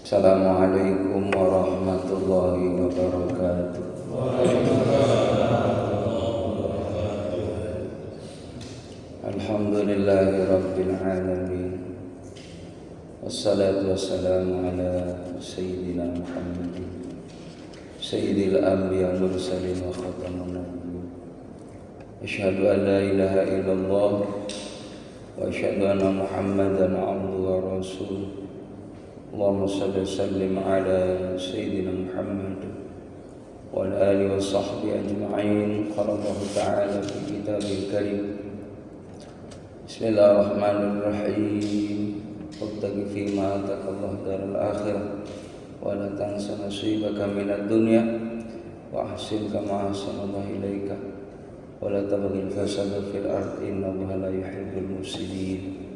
Assalamualaikum warahmatullahi wabarakatuh. Alhamdulillahi rabbil alamin. Wassalatu wassalamu ala sayyidina Muhammadin sayyidil anbiya mursalin wa khatamun nabiyyin. Asyhadu an la ilaha illallah wa asyhadu anna Muhammadan abduhu wa rasuluh. Allahumma salli wa sallim ala sayyidina Muhammad wa ala alihi wa sahbihi ajma'in. Qala Allah ta'ala fi kitabil karim. Bismillahirrahmanirrahim. Wabtaghi fima ataka Allah daral akhirah wa la tansa nasibaka minad dunya wa ahsin kama ahsana Allah ilaika wa la tabghil fasada fil ardi innallaha la yuhibbul mufsidin.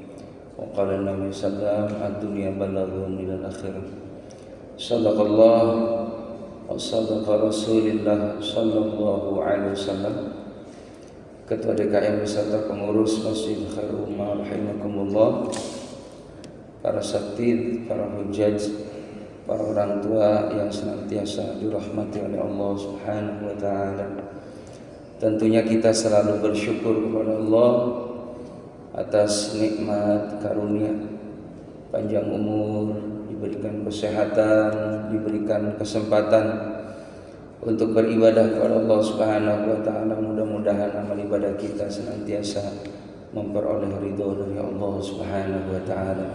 Wa qala Nabi sallallahu ad-dunya balaghun ila al-akhirah. Sadaqallah wa sadaqa Rasulillah sallallahu alaihi wasallam. Ketua DKM beserta pengurus Masjid Khairul Ummah rahimakumullah, para satid, para hujjaj, para orang tua yang senantiasa dirahmati oleh Allah Subhanahu wa taala. Tentunya kita selalu bersyukur kepada Allah atas nikmat karunia panjang umur, diberikan kesehatan, diberikan kesempatan untuk beribadah kepada Allah Subhanahu wa taala. Mudah-mudahan amal ibadah kita senantiasa memperoleh ridho dari Allah Subhanahu wa taala.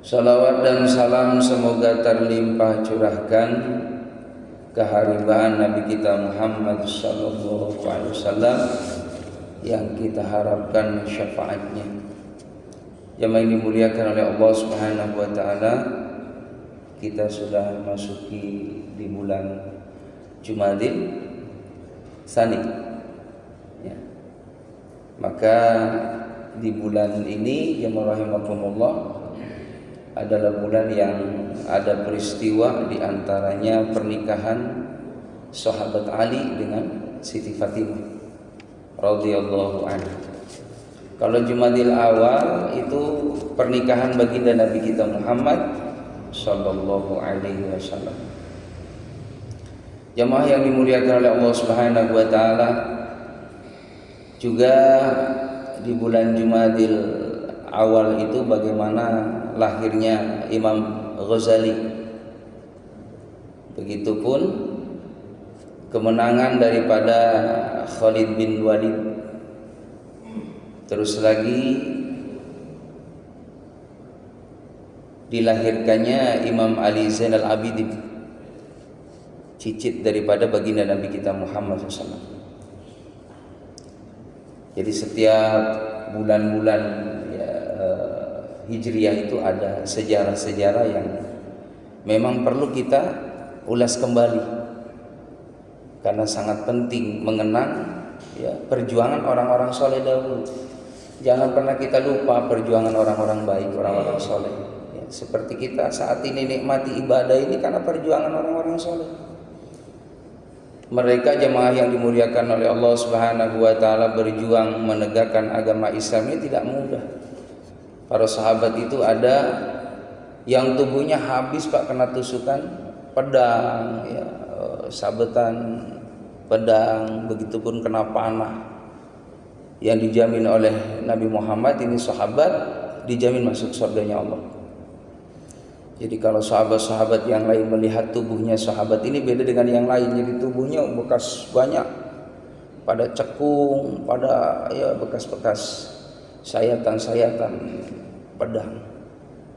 Salawat dan salam semoga terlimpah curahkan keharibaan Nabi kita Muhammad sallallahu alaihi wasallam yang kita harapkan syafaatnya. Jamaah ini dimuliakan oleh Allah Subhanahu wa taala. Kita sudah masuki di bulan Jumadil Tsani, ya. Maka di bulan ini jamaah rahimakumullah adalah bulan yang ada peristiwa, di antaranya pernikahan sahabat Ali dengan Siti Fatimah radhiyallahu anha. Kalau Jumadil awal itu pernikahan baginda Nabi kita Muhammad sallallahu alaihi wasallam. Jamaah yang dimuliakan oleh Allah Subhanahu wa taala, juga di bulan Jumadil awal itu bagaimana lahirnya Imam Ghazali. Begitupun kemenangan daripada Khalid bin Walid. Terus lagi dilahirkannya Imam Ali Zainal Abidin, cicit daripada baginda Nabi kita Muhammad SAW. Jadi setiap bulan-bulan Hijriah itu ada sejarah-sejarah yang memang perlu kita ulas kembali, karena sangat penting mengenang perjuangan orang-orang soleh dahulu. Jangan pernah kita lupa perjuangan orang-orang baik, orang-orang soleh. Seperti kita saat ini nikmati ibadah ini karena perjuangan orang-orang soleh. Mereka jemaah yang dimuliakan oleh Allah Subhanahu wa taala berjuang menegakkan agama Islam ini tidak mudah. Para sahabat itu ada yang tubuhnya habis Pak kena tusukan pedang, sabetan pedang, begitupun kena panah. Yang dijamin oleh Nabi Muhammad ini sahabat dijamin masuk surganya Allah. Jadi kalau sahabat-sahabat yang lain melihat tubuhnya sahabat ini beda dengan yang lain. Jadi tubuhnya bekas banyak, pada cekung, pada bekas-bekas sayatan-sayatan pedang.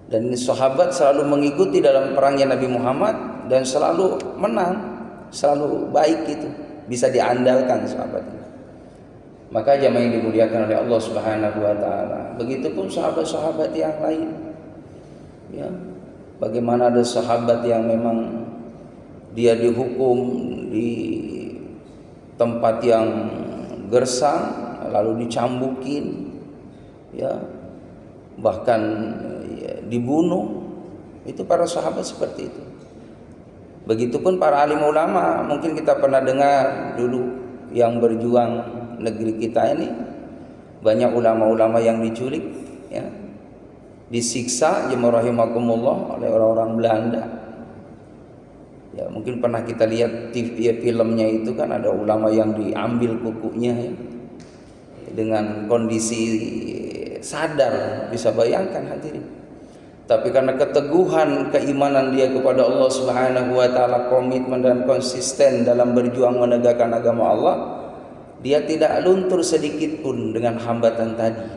Dan ini sahabat selalu mengikuti dalam perangnya Nabi Muhammad dan selalu menang, selalu baik, itu bisa diandalkan sahabat ini. Maka jamaah yang dimuliakan oleh Allah Subhanahu wa taala, begitupun sahabat-sahabat yang lain. Ya, bagaimana ada sahabat yang memang dia dihukum di tempat yang gersang lalu dicambukin, bahkan dibunuh. Itu para sahabat seperti itu. Begitupun para alim ulama, mungkin kita pernah dengar dulu yang berjuang negeri kita ini banyak ulama-ulama yang diculik, disiksa jemaah rahimakumullah oleh orang-orang Belanda. Ya, mungkin pernah kita lihat TV filmnya itu kan, ada ulama yang diambil kukunya ya, dengan kondisi sadar, bisa bayangkan hadirin. Tapi karena keteguhan keimanan dia kepada Allah Subhanahu wa taala, komitmen dan konsisten dalam berjuang menegakkan agama Allah, dia tidak luntur sedikit pun dengan hambatan tadi.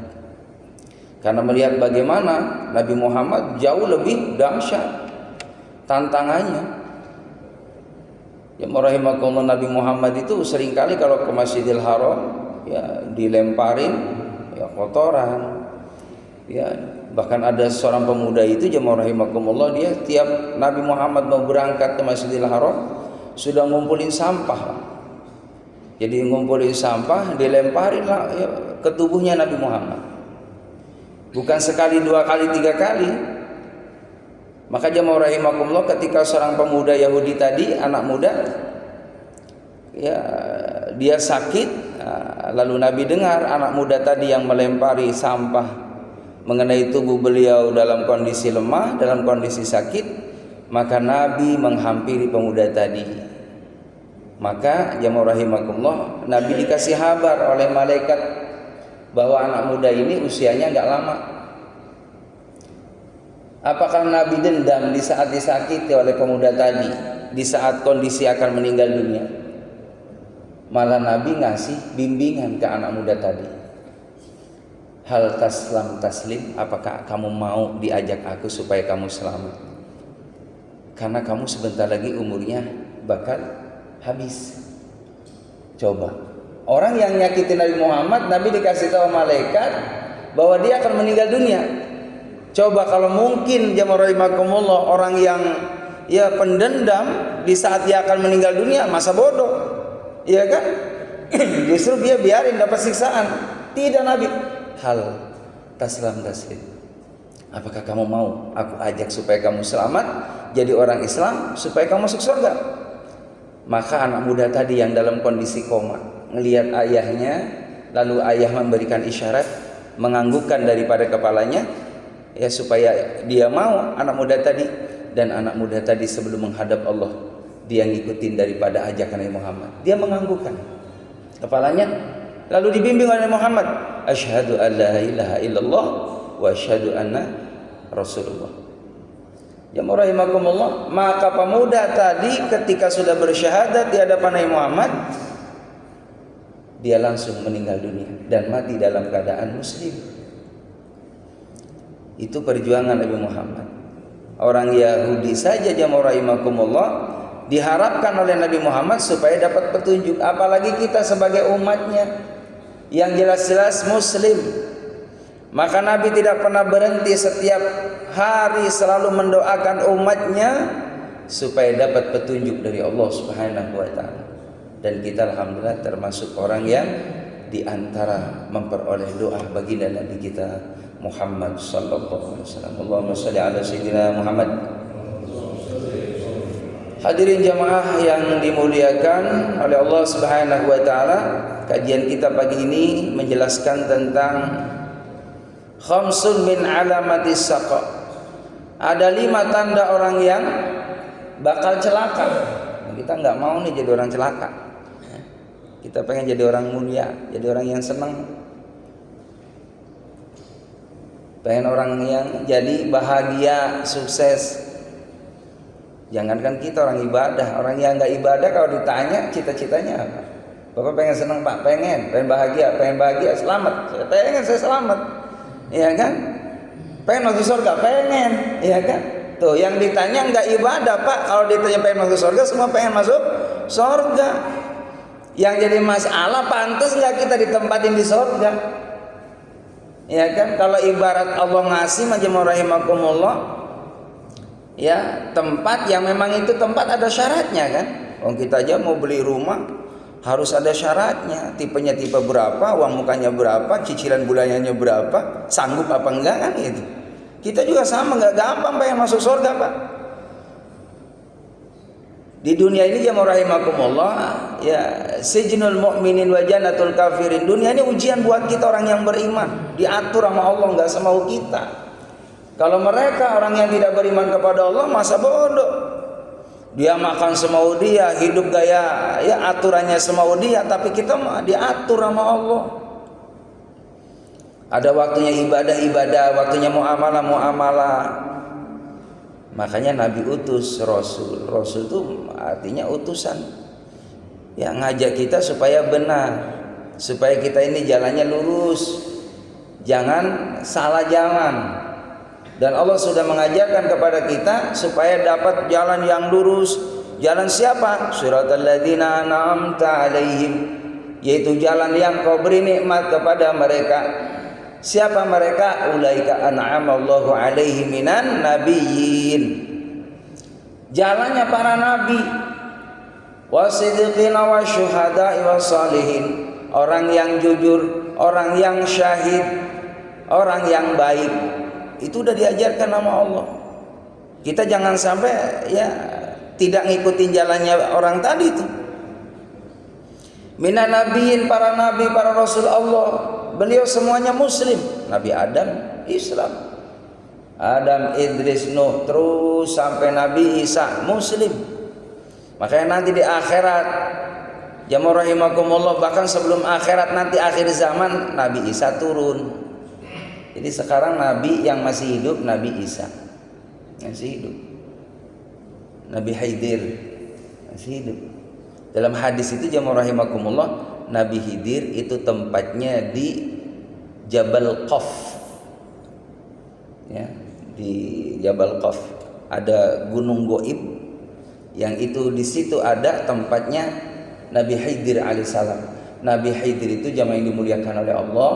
Karena melihat bagaimana Nabi Muhammad jauh lebih dahsyat tantangannya. Ya rahimakumullah, Nabi Muhammad itu seringkali kalau ke Masjidil Haram ya dilemparin ya kotoran. Ya, bahkan ada seorang pemuda itu jemaah rahimakumullah, dia tiap Nabi Muhammad mau berangkat ke Masjidil Haram sudah ngumpulin sampah. Jadi ngumpulin sampah dilemparin lah ya, ke tubuhnya Nabi Muhammad. Bukan sekali, dua kali, tiga kali. Maka jemaah rahimakumullah, ketika seorang pemuda Yahudi tadi, anak muda, ya dia sakit, lalu Nabi dengar anak muda tadi yang melempari sampah mengenai tubuh beliau dalam kondisi lemah, dalam kondisi sakit, maka Nabi menghampiri pemuda tadi. Maka jemaah rahimakumullah, Nabi dikasih kabar oleh malaikat bahwa anak muda ini usianya enggak lama. Apakah Nabi dendam di saat disakiti oleh pemuda tadi, di saat kondisi akan meninggal dunia? Malah Nabi ngasih bimbingan ke anak muda tadi. Hal taslim, apakah kamu mau diajak aku supaya kamu selamat? Karena kamu sebentar lagi umurnya bakal habis. Coba, orang yang nyakitin Nabi Muhammad, Nabi dikasih tahu malaikat bahwa dia akan meninggal dunia. Coba kalau mungkin jemaah rahimakumullah, orang yang ya pendendam di saat dia akan meninggal dunia, masa bodoh, iya kan? Justru dia biarin dapat siksaan. Tidak, Nabi. Hal taslim. Apakah kamu mau aku ajak supaya kamu selamat jadi orang Islam, supaya kamu masuk surga? Maka anak muda tadi yang dalam kondisi koma ngelihat ayahnya, lalu ayah memberikan isyarat, menganggukkan daripada kepalanya ya supaya dia mau, anak muda tadi. Dan anak muda tadi sebelum menghadap Allah, dia ngikutin daripada ajakan Nabi Muhammad, dia menganggukkan kepalanya, lalu dibimbing oleh Muhammad, asyhadu an la ilaha illallah wa asyhadu anna rasulullah. Jemaah rahimakumullah, maka pemuda tadi ketika sudah bersyahadat di hadapan Nabi Muhammad, dia langsung meninggal dunia dan mati dalam keadaan muslim. Itu perjuangan Nabi Muhammad. Orang Yahudi saja jemaah rahimakumullah diharapkan oleh Nabi Muhammad supaya dapat petunjuk, apalagi kita sebagai umatnya yang jelas-jelas muslim. Maka Nabi tidak pernah berhenti, setiap hari selalu mendoakan umatnya supaya dapat petunjuk dari Allah Subhanahu wa taala. Dan kita alhamdulillah termasuk orang yang diantara memperoleh doa baginda Nabi kita Muhammad sallallahu alaihi wasallam. Allahumma shalli ala sayyidina Muhammad. Hadirin jamaah yang dimuliakan oleh Allah Subhanahu wa taala, kajian kita pagi ini menjelaskan tentang khamsun min alamatis saqa. Ada 5 tanda orang yang bakal celaka. Kita enggak mau nih jadi orang celaka. Kita pengen jadi orang mulia, jadi orang yang senang. Pengen orang yang jadi bahagia, sukses. Jangankan kita orang ibadah, orang yang enggak ibadah kalau ditanya cita-citanya apa? Bapak pengen senang Pak, pengen bahagia, selamat. Saya selamat. Iya kan? Pengen masuk surga, pengen, iya kan? Tuh, yang ditanya enggak ibadah Pak, kalau ditanya pengen masuk surga, semua pengen masuk surga. Yang jadi masalah, pantas enggak kita ditempatin di surga? Ya kan, kalau ibarat Allah ngasih majemur rahimakumullah, ya tempat yang memang itu tempat ada syaratnya kan. Kita aja mau beli rumah harus ada syaratnya, tipenya tipe berapa, uang mukanya berapa, cicilan bulanannya berapa, sanggup apa enggak kan gitu. Kita juga sama, enggak gampang pengen masuk surga Pak. Di dunia ini jamaah rahimakumullah, ya sijnul mu'minin wa jannatul kafirin. Dunia ini ujian buat kita orang yang beriman, diatur sama Allah, enggak semau kita. Kalau mereka orang yang tidak beriman kepada Allah, masa bodoh. Dia makan semau dia, hidup gaya ya aturannya semau dia, tapi kita mah diatur sama Allah. Ada waktunya ibadah, waktunya muamalah. Makanya Nabi utus Rasul. Rasul itu artinya utusan. Ya, ngajak kita supaya benar, supaya kita ini jalannya lurus, jangan salah jalan. Dan Allah sudah mengajarkan kepada kita supaya dapat jalan yang lurus. Jalan siapa? Siratal ladzina an'amta 'alaihim, yaitu jalan yang Kau beri nikmat kepada mereka. Siapa mereka? Ulaika an'amallahu 'alaihim minan nabiyyin. Jalannya para nabi, wasidqina wasyuhada'i wassalihin, orang yang jujur, orang yang syahid, orang yang baik. Itu udah diajarkan sama Allah. Kita jangan sampai ya tidak ngikutin jalannya orang tadi itu. Minan nabiyyin, para nabi, para rasul Allah, beliau semuanya muslim. Nabi Adam Islam, Adam, Idris, Nuh, terus sampai Nabi Isa muslim. Makanya nanti di akhirat, jamaah rahimakumullah, bahkan sebelum akhirat nanti akhir zaman, Nabi Isa turun. Jadi sekarang Nabi yang masih hidup Nabi Isa masih hidup, Nabi Khidir masih hidup. Dalam hadis itu jamaah rahimakumullah, Nabi Khidir itu tempatnya di Jabal Qaf, ya, di Jabal Qaf ada gunung goib yang itu di situ ada tempatnya Nabi Khidir alaihissalam. Nabi Khidir itu jamaah yang dimuliakan oleh Allah,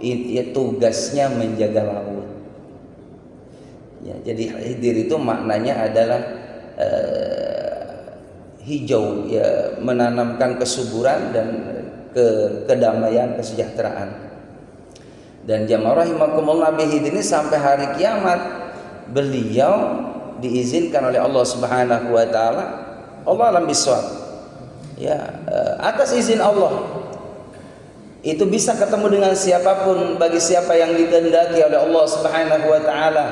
ya, tugasnya menjaga laut. Ya, jadi Khidir itu maknanya adalah hijau, ya, menanamkan kesuburan dan kedamaian, kesejahteraan. Dan jamaah rahimakumullah, Nabi Khidir ini sampai hari kiamat beliau diizinkan oleh Allah Subhanahu wa taala, Allah alam bisawab, ya, atas izin Allah itu bisa ketemu dengan siapapun bagi siapa yang dikehendaki oleh Allah Subhanahu wa taala.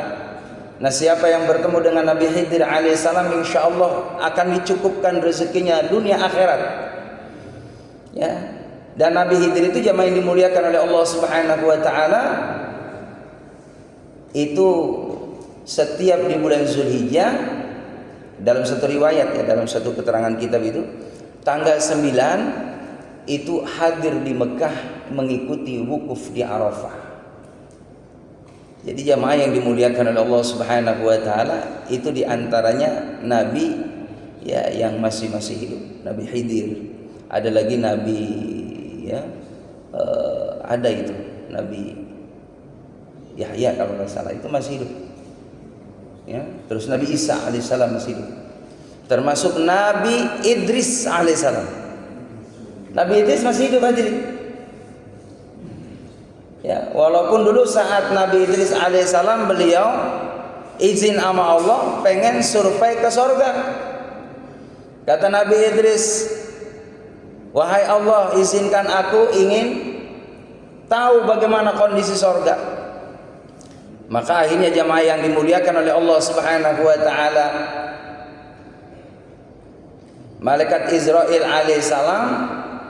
Nah, siapa yang bertemu dengan Nabi Khidir alaihissalam insyaallah akan dicukupkan rezekinya dunia akhirat. Ya. Dan Nabi Khidir itu jamaah yang dimuliakan oleh Allah Subhanahu wa taala, itu setiap di bulan Zulhijjah, dalam satu riwayat, ya, dalam satu keterangan kitab itu, tanggal 9 itu hadir di Mekah mengikuti wukuf di Arafah. Jadi jamaah yang dimuliakan oleh Allah Subhanahu wa taala itu diantaranya nabi, ya, yang masih hidup, Nabi Khidir. Ada lagi nabi, ya, ada itu Nabi Yahya kalau nggak salah, itu masih hidup. Ya, terus Nabi Isa alaihissalam masih hidup. Termasuk Nabi Idris alaihissalam. Nabi Idris masih hidup hadirin. Ya, walaupun dulu saat Nabi Idris alaihissalam beliau izin sama Allah pengen survei ke sorga. Kata Nabi Idris, wahai Allah, izinkan aku ingin tahu bagaimana kondisi sorga. Maka akhirnya jamaah yang dimuliakan oleh Allah Subhanahu wa taala, malaikat Israil alaihissalam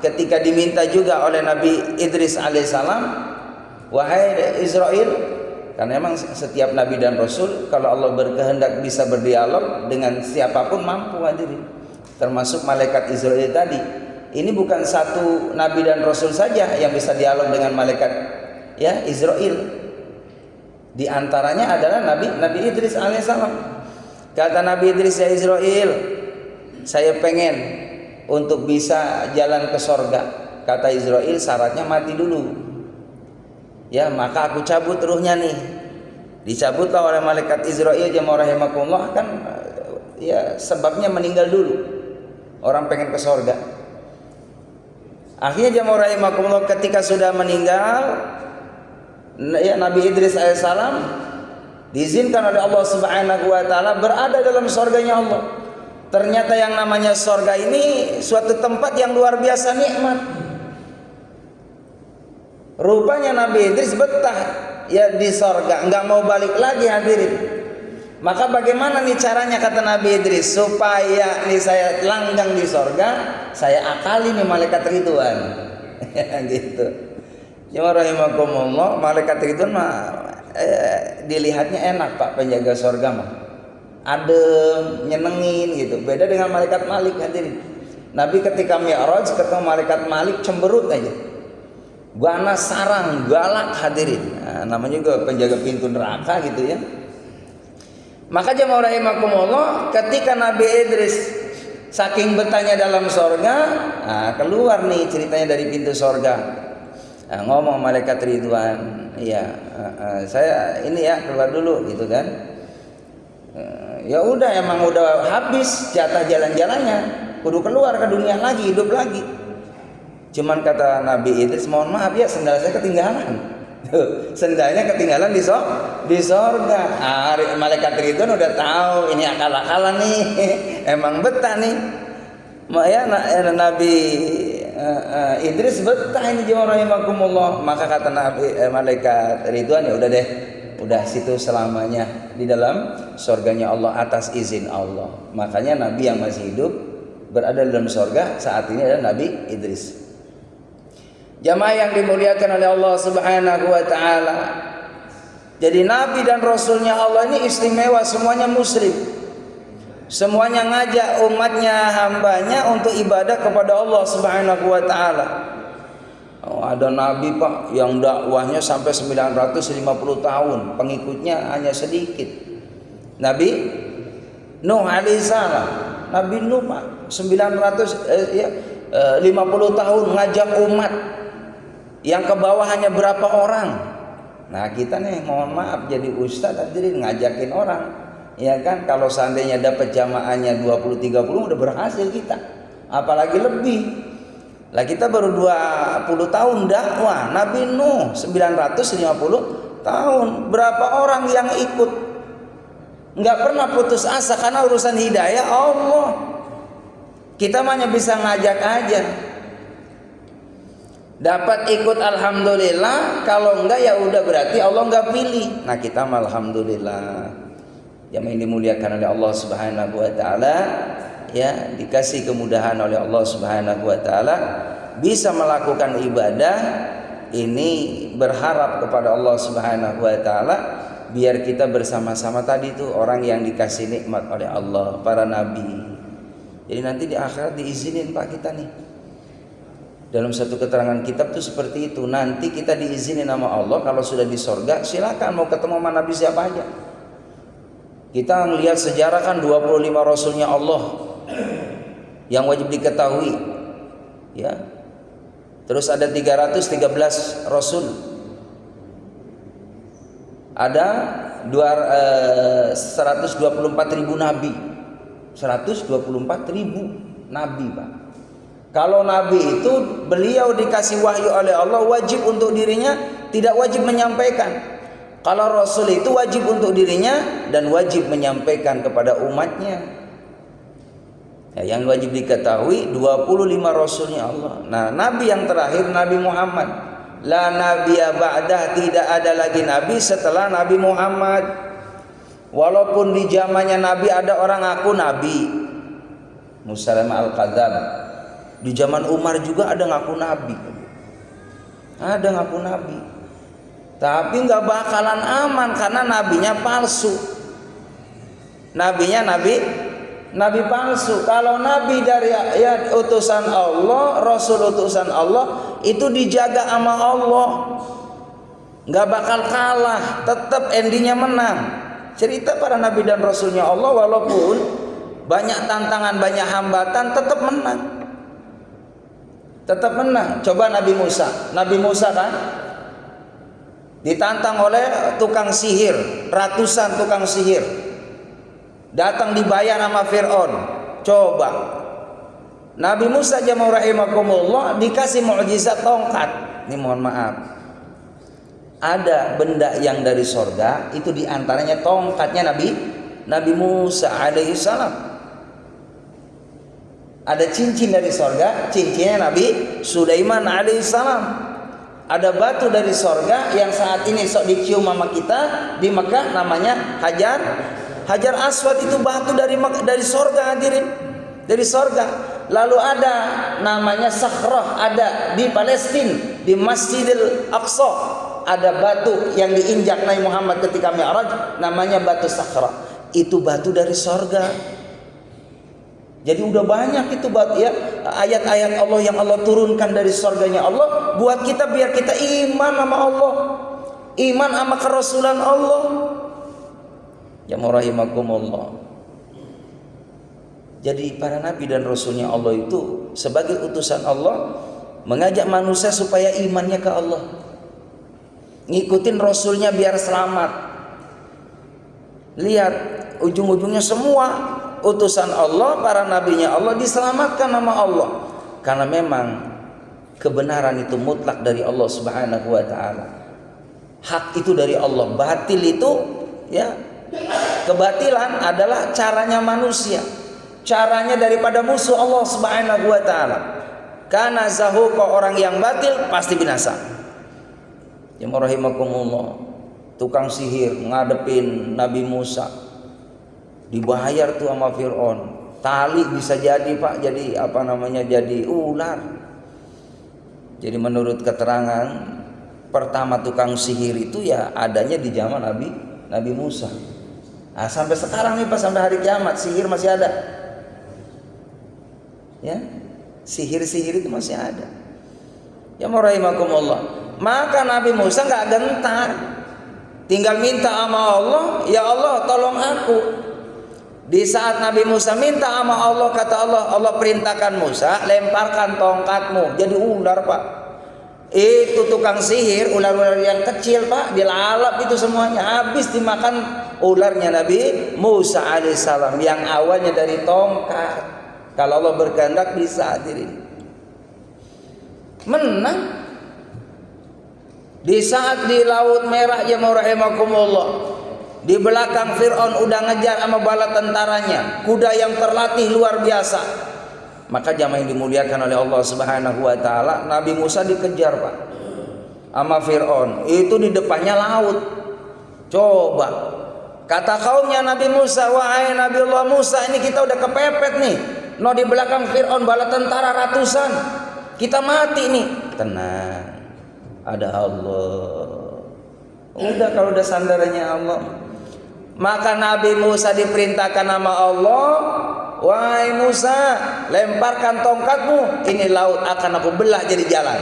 ketika diminta juga oleh Nabi Idris alaihissalam, wahai Israil, karena memang setiap nabi dan rasul kalau Allah berkehendak bisa berdialog dengan siapapun mampu hadirin, termasuk malaikat Israil tadi. Ini bukan satu nabi dan rasul saja yang bisa dialog dengan malaikat, ya, Israil. Di antaranya adalah Nabi Idris alaihissalam. Kata Nabi Idris, ya Israil, saya pengen untuk bisa jalan ke sorga. Kata Israil, syaratnya mati dulu. Ya, maka aku cabut ruhnya nih. Dicabutlah oleh malaikat Israil, jamaah rahimakumullah, kan ya sebabnya meninggal dulu. Orang pengen ke sorga. Akhirnya jamaah rahimakumullah ketika sudah meninggal, ya, Nabi Idris alaihissalam diizinkan oleh Allah Subhanahu wa taala berada dalam surganya Allah. Ternyata yang namanya surga ini suatu tempat yang luar biasa nikmat. Rupanya Nabi Idris betah, ya di sorga, nggak mau balik lagi hadirin. Maka bagaimana nih caranya kata Nabi Idris supaya nih saya langgang di sorga, saya akali nih malaikat Ridwan. Gitu. Jemaah rahimakumullah, malaikat Ridwan mah dilihatnya enak Pak, penjaga sorga mah. Adem, nyenengin gitu. Beda dengan malaikat Malik hadirin. Nabi ketika Mi'raj ketemu malaikat Malik cemberut aja. Ganas sarang, galak hadirin. Nah, namanya juga penjaga pintu neraka gitu ya. Maka jemaah rahimakumullah, ketika Nabi Idris saking betahnya dalam sorga, keluar nih ceritanya dari pintu sorga. Ngomong malaikat Ridwan, ya saya ini ya keluar dulu gitu kan. Ya udah, emang udah habis jatah jalan-jalannya, kudu keluar ke dunia lagi, hidup lagi. Cuman kata Nabi Idris, mohon maaf ya, sendal saya ketinggalan. Sendalnya ketinggalan di sorga. Malaikat Ridwan udah tahu ini akal-akalan nih. Emang betah nih. Ya, Nabi Idris betah ini jemaah rahimakumullah. Maka kata malaikat Ridwan, ya udah deh, udah situ selamanya di dalam sorganya Allah atas izin Allah. Makanya Nabi yang masih hidup berada dalam sorga saat ini adalah Nabi Idris. Jamaah yang dimuliakan oleh Allah Subhanahu wa taala. Jadi Nabi dan Rasulnya Allah ini istimewa, semuanya muslim. Semuanya ngajak umatnya, hambanya untuk ibadah kepada Allah Subhanahu wa taala. Ada Nabi Pak yang dakwahnya sampai 950 tahun, pengikutnya hanya sedikit. Nabi Nuh alaihissalam, Nabi Nuh Pak 950 tahun ngajak umat. Yang ke bawah hanya berapa orang. Nah kita nih mohon maaf jadi ustadz hadirin ngajakin orang, ya kan, kalau seandainya dapat jamaahnya 20-30 udah berhasil kita, apalagi lebih. Lah kita baru 20 tahun dakwah. Nabi Nuh 950 tahun, berapa orang yang ikut? Nggak pernah putus asa karena urusan hidayah Allah. Kita hanya bisa ngajak aja. Dapat ikut alhamdulillah, kalau enggak ya udah berarti Allah enggak pilih. Nah kita alhamdulillah yang dimuliakan oleh Allah Subhanahu wa taala, ya dikasih kemudahan oleh Allah Subhanahu wa taala bisa melakukan ibadah ini, berharap kepada Allah Subhanahu wa taala biar kita bersama-sama tadi itu orang yang dikasih nikmat oleh Allah, para nabi. Jadi nanti di akhirat diizinin Pak kita nih. Dalam satu keterangan kitab itu seperti itu. Nanti kita diizinin sama Allah kalau sudah di sorga, silakan mau ketemu sama Nabi siapa aja. Kita ngelihat sejarah kan 25 Rasulnya Allah yang wajib diketahui, ya. Terus ada 313 Rasul. Ada 124.000 Nabi. 124.000 Nabi Pak. Kalau Nabi itu beliau dikasih wahyu oleh Allah, wajib untuk dirinya, tidak wajib menyampaikan. Kalau Rasul itu wajib untuk dirinya dan wajib menyampaikan kepada umatnya. Ya, yang wajib diketahui 25 Rasulnya Allah. Nah Nabi yang terakhir Nabi Muhammad. La nabiyya ba'dah, tidak ada lagi Nabi setelah Nabi Muhammad. Walaupun di zamannya Nabi ada orang ngaku Nabi, Musailamah al-Kadzdzab. Di zaman Umar juga ada ngaku nabi. Ada ngaku nabi. Tapi nggak bakalan aman karena nabinya palsu. Nabinya nabi palsu. Kalau nabi dari ya utusan Allah, rasul utusan Allah itu dijaga sama Allah. Nggak bakal kalah, tetap endingnya menang. Cerita para nabi dan rasulnya Allah walaupun banyak tantangan, banyak hambatan tetap menang. Tetap menang. Coba Nabi Musa kan ditantang oleh tukang sihir, ratusan tukang sihir datang dibayar sama Fir'aun. Coba Nabi Musa jamaah rahimakumullah dikasih mukjizat tongkat. Ini mohon maaf, ada benda yang dari sorga itu diantaranya tongkatnya Nabi Musa alaihissalam. Ada cincin dari sorga, cincinnya Nabi Sulaiman alaihissalam. Ada batu dari sorga yang saat ini sok dicium sama kita di Mekah, namanya Hajar Aswad. Itu batu dari sorga, hadirin, dari sorga. Lalu ada namanya Sakhrah, ada di Palestina, di Masjidil Aqsa, ada batu yang diinjak Nabi Muhammad ketika Mi'raj, namanya batu Sakhrah. Itu batu dari sorga. Jadi udah banyak itu batu ya, ayat-ayat Allah yang Allah turunkan dari surganya Allah buat kita, biar kita iman sama Allah, iman sama kerasulan Allah. Ya rahimakumullah. Jadi para nabi dan rasulnya Allah itu sebagai utusan Allah mengajak manusia supaya imannya ke Allah, ngikutin rasulnya biar selamat. Lihat ujung-ujungnya semua utusan Allah, para nabinya Allah diselamatkan nama Allah. Karena memang kebenaran itu mutlak dari Allah Subhanahu wa taala. Hak itu dari Allah, batil itu ya, kebatilan adalah caranya manusia, caranya daripada musuh Allah Subhanahu wa taala. Karena zahuqa, orang yang batil pasti binasa. Ya rahimakumullah. Tukang sihir ngadepin Nabi Musa, dibayar tuh sama Fir'aun. Tali bisa jadi Pak, jadi jadi ular. Jadi menurut keterangan pertama tukang sihir itu ya adanya di zaman Nabi Musa. Nah, sampai sekarang nih Pak, sampai hari kiamat sihir masih ada. Ya, sihir-sihir itu masih ada. Ya rahimakumullah. Maka Nabi Musa nggak gentar, tinggal minta sama Allah, ya Allah tolong aku. Di saat Nabi Musa minta sama Allah, kata Allah perintahkan Musa, lemparkan tongkatmu. Jadi ular Pak. Itu tukang sihir, ular-ular yang kecil Pak, dilalap itu semuanya, habis dimakan ularnya Nabi Musa alaihissalam yang awalnya dari tongkat. Kalau Allah berkehendak bisa, hadirin. Menang. Di saat di Laut Merah, ya rahimakumullah, di belakang Fir'aun udah ngejar sama bala tentaranya, kuda yang terlatih luar biasa. Maka jamaah yang dimuliakan oleh Allah Subhanahu wa taala, Nabi Musa dikejar Pak sama Fir'aun. Itu di depannya laut. Coba kata kaumnya Nabi Musa, wahai Nabi Allah Musa, ini kita udah kepepet nih. No, di belakang Fir'aun bala tentara ratusan, kita mati nih. Tenang, ada Allah. Udah, kalau udah sandarannya Allah. Maka Nabi Musa diperintahkan sama Allah, wahai Musa, lemparkan tongkatmu, ini laut akan aku belah jadi jalan.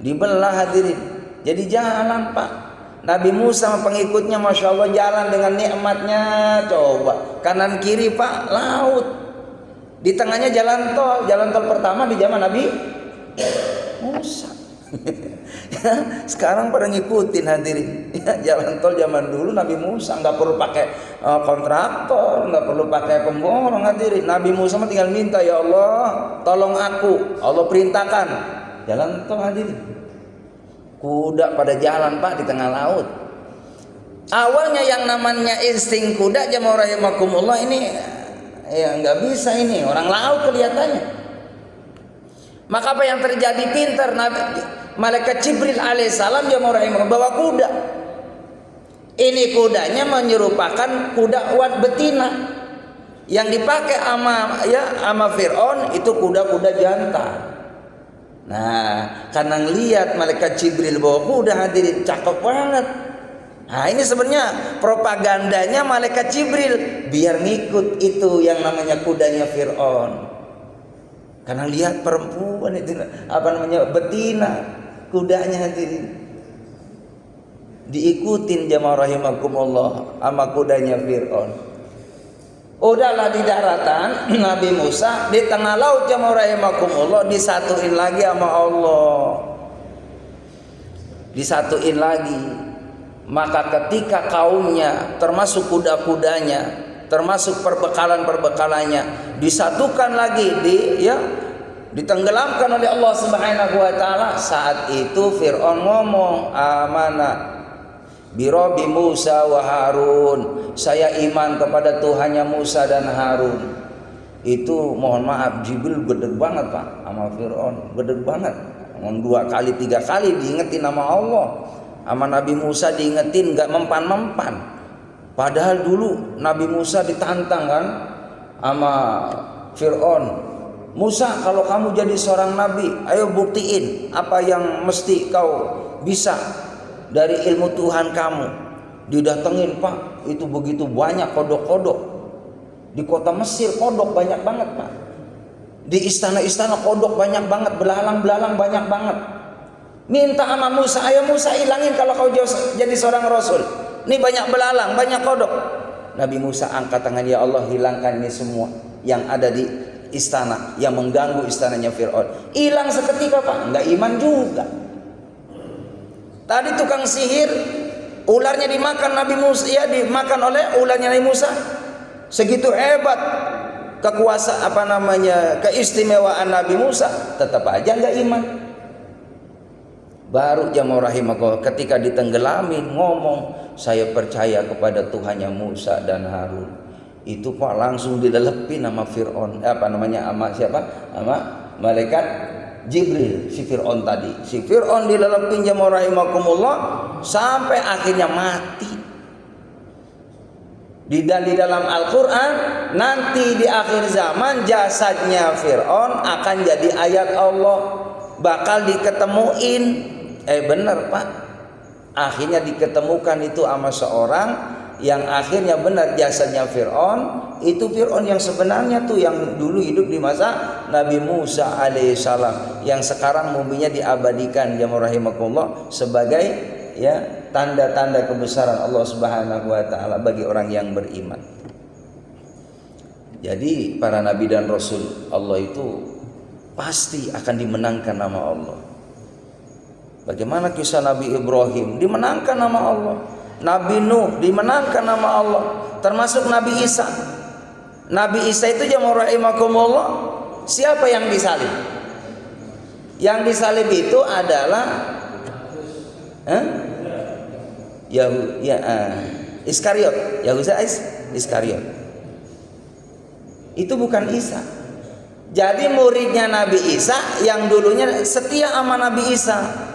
Dibelah, hadirin, jadi jalan Pak. Nabi Musa sama pengikutnya Masya Allah jalan dengan nikmatnya. Coba kanan kiri Pak laut, di tengahnya jalan tol. Jalan tol pertama di zaman Nabi Musa. Sekarang pada ngikutin, hadirin. Jalan tol zaman dulu Nabi Musa nggak perlu pakai kontraktor, nggak perlu pakai pemborong, hadirin. Nabi Musa mah tinggal minta, ya Allah tolong aku. Allah perintahkan jalan tol, hadirin. Kuda pada jalan Pak di tengah laut. Awalnya yang namanya insting kuda, jamaah rahimakumullah, ini ya nggak bisa, ini orang laut kelihatannya. Maka apa yang terjadi, pintar Malaikat Jibril alaihissalam jamaah rahimakumullah bawa kuda. Ini kudanya menyerupakan kuda wat betina yang dipakai ama Fir'aun, itu kuda-kuda jantan. Nah, karena ngelihat Malaikat Jibril bawa kuda, hadirin, cakep banget. Nah, ini sebenarnya propagandanya Malaikat Jibril biar ngikut itu yang namanya kudanya Fir'aun. Karena lihat perempuan itu betina, kudanya, hadirin, diikutin jamaah rahimakumullah sama kudanya Fir'aun. Udahlah di daratan Nabi Musa, di tengah laut jamaah rahimakumullah disatuin lagi sama Allah, disatuin lagi. Maka ketika kaumnya termasuk kuda-kudanya, termasuk perbekalan-perbekalannya disatukan lagi, ditenggelamkan oleh Allah Subhanahu wa taala. Saat itu Fir'aun ngomong, amanah Birabbi Musa wa Harun, saya iman kepada Tuhannya Musa dan Harun. Itu mohon maaf Jibril gede banget Pak sama Fir'aun, gede banget. 2 kali 3 kali diingetin nama Allah. Sama Nabi Musa diingetin nggak mempan-mempan. Padahal dulu Nabi Musa ditantang kan sama Fir'aun. Musa, kalau kamu jadi seorang nabi, ayo buktiin apa yang mesti kau bisa dari ilmu Tuhan kamu. Didatengin, Pak, itu begitu banyak kodok-kodok. Di kota Mesir kodok banyak banget, Pak. Di istana-istana kodok banyak banget, belalang-belalang banyak banget. Minta sama Musa, ayo Musa hilangin kalau kau jadi seorang rasul. Ini banyak belalang, banyak kodok. Nabi Musa angkat tangan, ya Allah, hilangkan ini semua yang ada di istana, yang mengganggu istananya Fir'aun. Hilang seketika, Pak. Enggak iman juga. Tadi tukang sihir, ularnya dimakan Nabi Musa, ya dimakan oleh ularnya Nabi Musa. Segitu hebat keistimewaan Nabi Musa, tetap aja nggak iman. Baru jamaah rahimakumullah ketika ditenggelamin ngomong, saya percaya kepada Tuhannya Musa dan Harun. Itu Pak langsung dilelepin sama Fir'aun, sama siapa? Sama malaikat Jibril, si Fir'aun tadi. Si Fir'aun dilelepin jamaah rahimakumullah sampai akhirnya mati. Di dalam Al-Quran nanti di akhir zaman jasadnya Fir'aun akan jadi ayat Allah, bakal diketemuin. Bener Pak, akhirnya diketemukan itu sama seorang yang akhirnya benar jasadnya Fir'aun. Itu Fir'aun yang sebenarnya tuh, yang dulu hidup di masa Nabi Musa alaihissalam, yang sekarang muminya diabadikan jamaah rahimakumullah sebagai ya tanda-tanda kebesaran Allah Subhanahu wa taala bagi orang yang beriman. Jadi para nabi dan rasul Allah itu pasti akan dimenangkan nama Allah. Bagaimana kisah Nabi Ibrahim, dimenangkan nama Allah. Nabi Nuh dimenangkan nama Allah. Termasuk Nabi Isa. Nabi Isa itu jamaah rahimakumullah, siapa yang disalib? Yang disalib itu adalah Iskariot, Yahuda Iskariot. Itu bukan Isa. Jadi muridnya Nabi Isa yang dulunya setia sama Nabi Isa.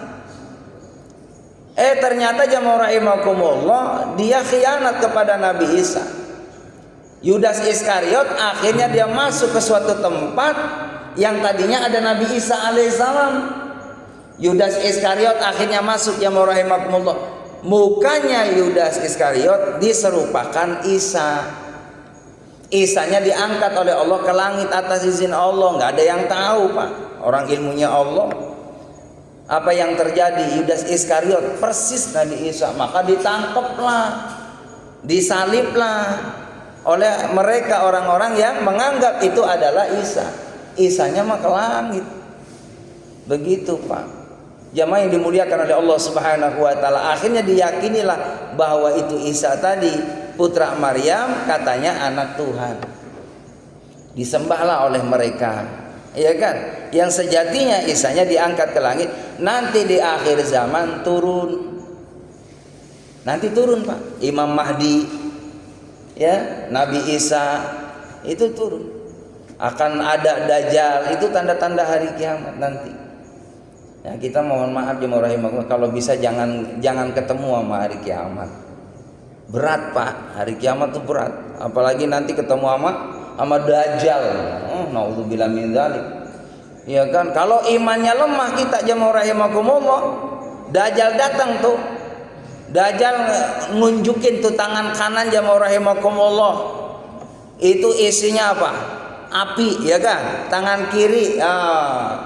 Ternyata jamaah rahimakumullah dia khianat kepada Nabi Isa. Yudas Iskariot akhirnya dia masuk ke suatu tempat yang tadinya ada Nabi Isa alaihissalam. Yudas Iskariot akhirnya masuk jamaah rahimakumullah. Mukanya Yudas Iskariot diserupakan Isa. Isanya diangkat oleh Allah ke langit atas izin Allah. Nggak ada yang tahu Pak, orang ilmunya Allah. Apa yang terjadi? Yudas Iskariot persis Nabi Isa, maka ditangkaplah, disaliblah oleh mereka orang-orang yang menganggap itu adalah Isa. Isanya mah ke langit. Begitu Pak. Jamaah yang dimuliakan oleh Allah Subhanahu wa taala, akhirnya diyakinilah bahwa itu Isa tadi putra Maryam, katanya anak Tuhan. Disembahlah oleh mereka, ya kan? Yang sejatinya Isanya diangkat ke langit. Nanti di akhir zaman turun. Nanti turun Pak, Imam Mahdi, ya, Nabi Isa itu turun. Akan ada Dajjal, itu tanda-tanda hari kiamat nanti. Ya, kita mohon maaf jemaah rahimakumullah, kalau bisa jangan ketemu sama hari kiamat. Berat Pak, hari kiamat tuh berat. Apalagi nanti ketemu sama Dajjal. Naudzubillah min dzalik. Ya kan, kalau imannya lemah kita jemaah rahimakumullah, Dajjal datang tuh. Dajjal nunjukin tuh tangan kanan jemaah rahimakumullah. Itu isinya apa? Api, ya kan? Tangan kiri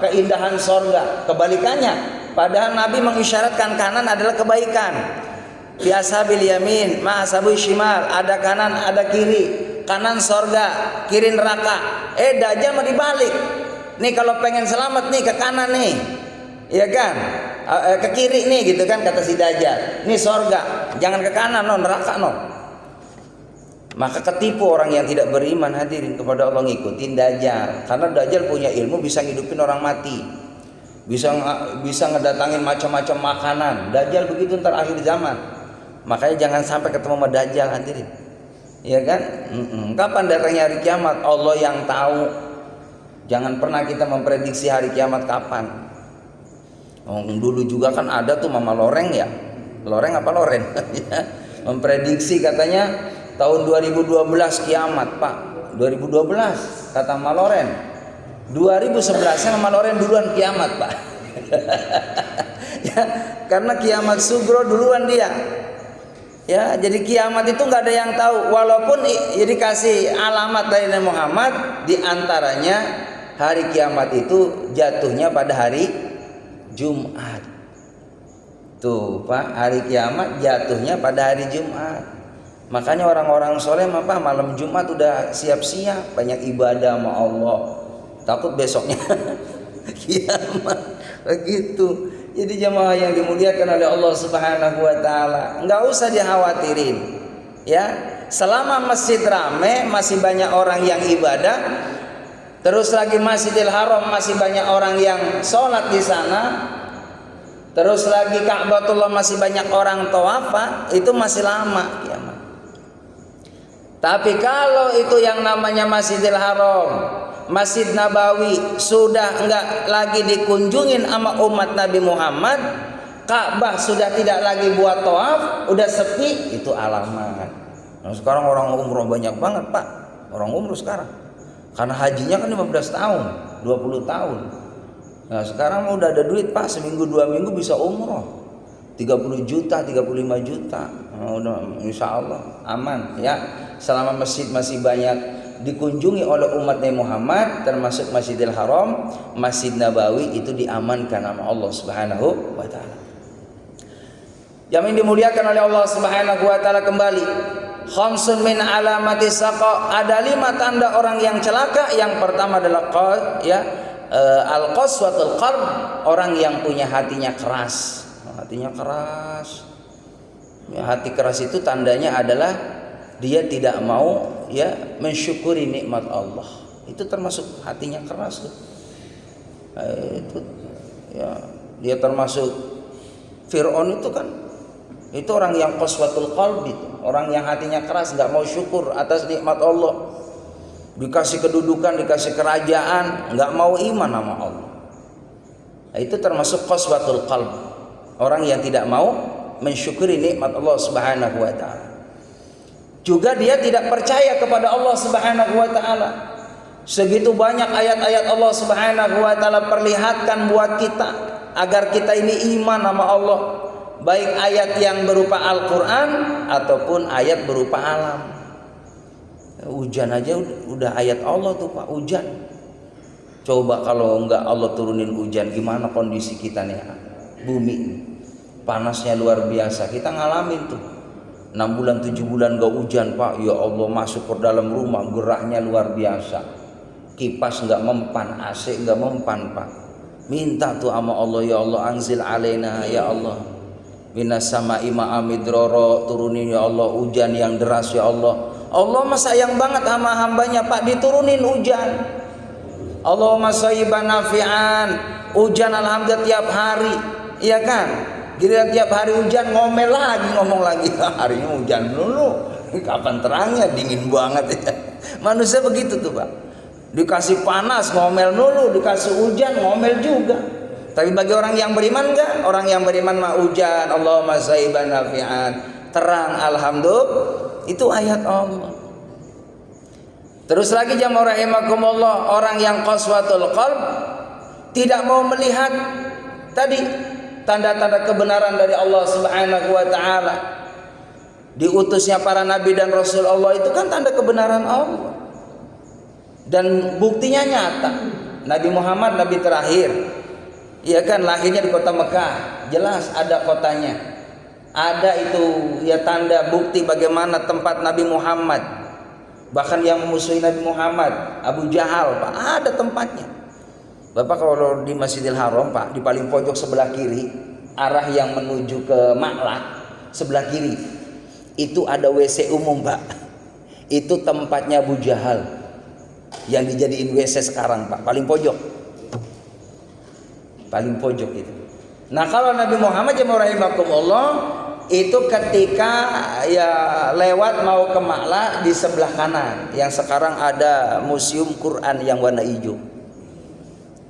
keindahan sorga. Kebalikannya, padahal Nabi mengisyaratkan kanan adalah kebaikan. Biasa bil yamin, ma'asabu shimal, ada kanan, ada kiri. Kanan sorga, kiri neraka. Dajjal mau dibalik. Nih kalau pengen selamat nih ke kanan nih, ya kan? Ke kiri nih gitu kan kata si Dajjal. Nih sorga, jangan ke kanan no, neraka no. Maka ketipu orang yang tidak beriman hadirin kepada Allah ngikutin Dajjal. Karena Dajjal punya ilmu bisa ngidupin orang mati, bisa ngedatangin macam-macam makanan. Dajjal begitu ntar akhir zaman. Makanya jangan sampai ketemu sama Dajjal hadirin, ya kan? Kapan datangnya hari kiamat Allah yang tahu. Jangan pernah kita memprediksi hari kiamat kapan. Dulu juga kan ada tuh Mama Loreng ya. Loreng apa Loren? Memprediksi katanya tahun 2012 kiamat, Pak. 2012 kata Mama Loren. 2011 Mama Loren duluan kiamat, Pak. Ya, karena kiamat sugro duluan dia. Ya, jadi kiamat itu nggak ada yang tahu. Walaupun dikasih alamat dari Nabi Muhammad, diantaranya hari kiamat itu jatuhnya pada hari Jumat. Tuh, Pak, hari kiamat jatuhnya pada hari Jumat. Makanya orang-orang soleh apa malam Jumat udah siap-siap banyak ibadah sama Allah. Takut besoknya kiamat. Begitu. Jadi jemaah yang dimuliakan oleh Allah Subhanahu wa taala, enggak usah dikhawatirin. Ya, selama masjid rame, masih banyak orang yang ibadah, terus lagi Masjidil Haram masih banyak orang yang sholat di sana, terus lagi Ka'batullah masih banyak orang tawaf, itu masih lama kiamat. Tapi kalau itu yang namanya Masjidil Haram, Masjid Nabawi sudah enggak lagi dikunjungin sama umat Nabi Muhammad, Ka'bah sudah tidak lagi buat tawaf, udah sepi, itu alamat. Nah, sekarang orang umroh banyak banget, Pak. Orang umroh sekarang. Karena hajinya kan 15 tahun, 20 tahun. Nah, sekarang udah ada duit, Pak, seminggu 2 minggu bisa umroh. 30 juta, 35 juta. Nah, udah insya Allah aman ya. Selama masjid masih banyak dikunjungi oleh umat Nabi Muhammad, termasuk Masjidil Haram, Masjid Nabawi itu diamankan sama Allah Subhanahu wa taala. Yang dimuliakan oleh Allah Subhanahu wa taala kembali, khamsun min alamati saqa, ada 5 tanda orang yang celaka. Yang pertama adalah al-qaswatul qalb, orang yang punya hatinya keras. Hatinya keras. Ya, hati keras itu tandanya adalah dia tidak mau mensyukuri nikmat Allah. Itu termasuk hatinya keras tuh. Itu ya, dia termasuk Fir'aun itu kan. Itu orang yang qaswatul qalbi, orang yang hatinya keras, nggak mau syukur atas nikmat Allah. Dikasih kedudukan, dikasih kerajaan, nggak mau iman sama Allah. Nah, itu termasuk qaswatul qalb, orang yang tidak mau mensyukuri nikmat Allah Subhanahu wa taala. Juga dia tidak percaya kepada Allah Subhanahu wa taala. Segitu banyak ayat-ayat Allah Subhanahu wa taala perlihatkan buat kita agar kita ini iman sama Allah, baik ayat yang berupa Al-Qur'an ataupun ayat berupa alam. Hujan aja udah ayat Allah tuh, Pak, hujan. Coba kalau enggak Allah turunin hujan, gimana kondisi kita nih? Bumi panasnya luar biasa, kita ngalamin tuh. 6 bulan 7 bulan gak hujan, Pak. Ya Allah, masuk ke dalam rumah geraknya luar biasa. Kipas gak mempan, AC gak mempan, Pak. Minta tuh sama Allah, ya Allah anzil alaina ya Allah. Minas sama'i ma'amidrara, turunin ya Allah hujan yang deras ya Allah. Allah mah sayang banget sama hambanya, Pak, diturunin hujan. Allahumma shayyiban nafi'an, hujan alhamdulillah tiap hari, iya kan? Giliran tiap hari hujan ngomel lagi, ngomong lagi, hari ini hujan dulu, kapan terangnya, dingin banget ya. Manusia begitu tuh, Pak. Dikasih panas ngomel dulu, dikasih hujan ngomel juga. Tapi bagi orang yang beriman enggak? Orang yang beriman mah hujan, Allahumma shayyiban nafi'an, terang alhamdulillah, itu ayat Allah. Terus lagi jamaah rahimakumullah, orang yang qaswatul qalb tidak mau melihat tadi tanda-tanda kebenaran dari Allah Subhanahu wa taala. Diutusnya para nabi dan rasul Allah itu kan tanda kebenaran Allah. Dan buktinya nyata. Nabi Muhammad nabi terakhir. Iya kan, lahirnya di kota Mekah. Jelas ada kotanya. Ada itu ya tanda bukti bagaimana tempat Nabi Muhammad. Bahkan yang memusuhi Nabi Muhammad, Abu Jahal, Pak, ada tempatnya. Bapak kalau di Masjidil Haram, Pak, di paling pojok sebelah kiri, arah yang menuju ke Ma'la, sebelah kiri, itu ada WC umum, Pak. Itu tempatnya Abu Jahal yang dijadiin WC sekarang, Pak, paling pojok. Paling pojok itu. Nah, kalau Nabi Muhammad jemaah rahimakumullah, itu ketika ya lewat mau ke Ma'la di sebelah kanan, yang sekarang ada museum Quran yang warna hijau.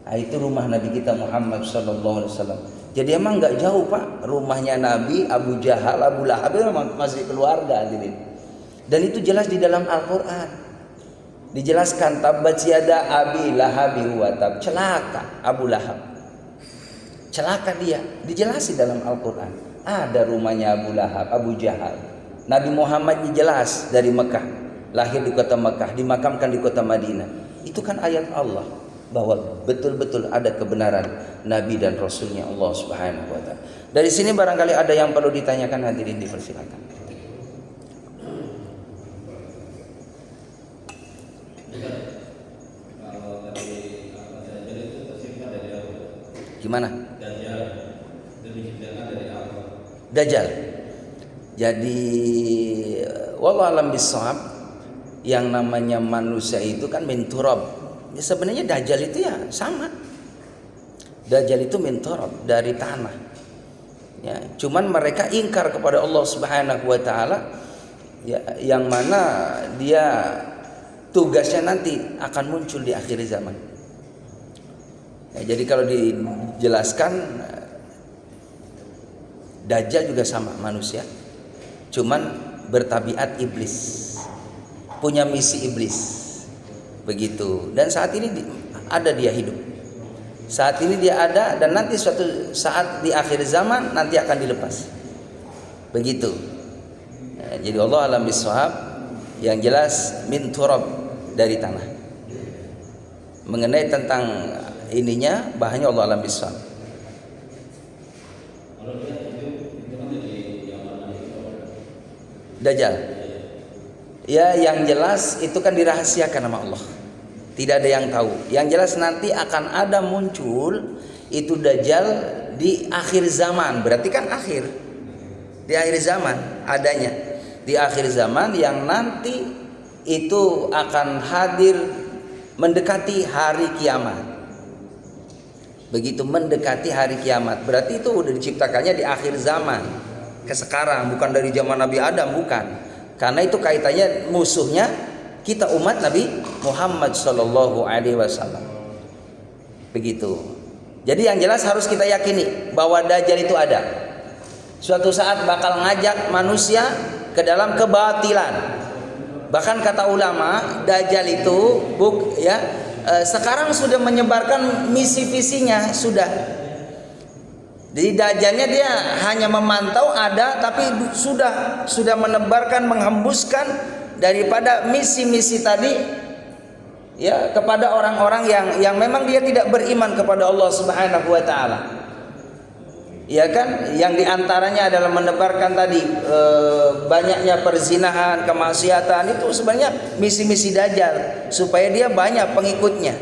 Nah, itu rumah Nabi kita Muhammad sallallahu alaihi wasallam. Jadi emang nggak jauh Pak, rumahnya Nabi, Abu Jahal, Abu Lahab itu memang masih keluarga gitu. Dan itu jelas di dalam Al-Quran. Dijelaskan tabbat yada abi lahabi wa tab, celaka Abu Lahab. Celaka dia, dijelasin dalam Al-Quran. Ada rumahnya Abu Lahab, Abu Jahal. Nabi Muhammad jelas dari Mekah, lahir di kota Mekah, dimakamkan di kota Madinah. Itu kan ayat Allah bahwa betul-betul ada kebenaran Nabi dan Rasulnya Allah Subhanahu wa ta'ala. Dari sini barangkali ada yang perlu ditanyakan, hadirin dipersilakan. Gimana? Dajjal. Jadi wallahu alam bissawab, yang namanya manusia itu kan min turab. Ya, sebenarnya Dajjal itu ya sama. Dajjal itu min turab, dari tanah. Ya, cuman mereka ingkar kepada Allah Subhanahu wa taala, ya, yang mana dia tugasnya nanti akan muncul di akhir zaman. Ya, jadi kalau dijelaskan, Dajjal juga sama manusia, cuman bertabiat iblis, punya misi iblis, begitu. Dan saat ini ada dia hidup, saat ini dia ada, dan nanti suatu saat di akhir zaman nanti akan dilepas, begitu. Ya, jadi Allah alam bisawab, yang jelas min turab, dari tanah. Mengenai tentang ininya, bahannya Allah alam bisawab. Dajjal, ya yang jelas itu kan dirahasiakan sama Allah, tidak ada yang tahu. Yang jelas nanti akan ada muncul itu Dajjal di akhir zaman, berarti kan akhir, di akhir zaman adanya, di akhir zaman yang nanti itu akan hadir mendekati hari kiamat. Begitu mendekati hari kiamat, berarti itu udah diciptakannya di akhir zaman, ke sekarang, bukan dari zaman Nabi Adam, bukan. Karena itu kaitannya musuhnya kita umat Nabi Muhammad sallallahu alaihi wasallam. Begitu. Jadi yang jelas harus kita yakini bahwa Dajjal itu ada. Suatu saat bakal ngajak manusia ke dalam kebatilan. Bahkan kata ulama, Dajjal itu sekarang sudah menyebarkan misi visinya sudah. Jadi Dajjalnya dia hanya memantau ada, tapi sudah menebarkan, menghembuskan daripada misi-misi tadi, ya, kepada orang-orang yang memang dia tidak beriman kepada Allah Subhanahu wa taala. Ya kan, yang diantaranya adalah menebarkan tadi banyaknya perzinahan, kemaksiatan, itu sebenarnya misi-misi Dajjal supaya dia banyak pengikutnya.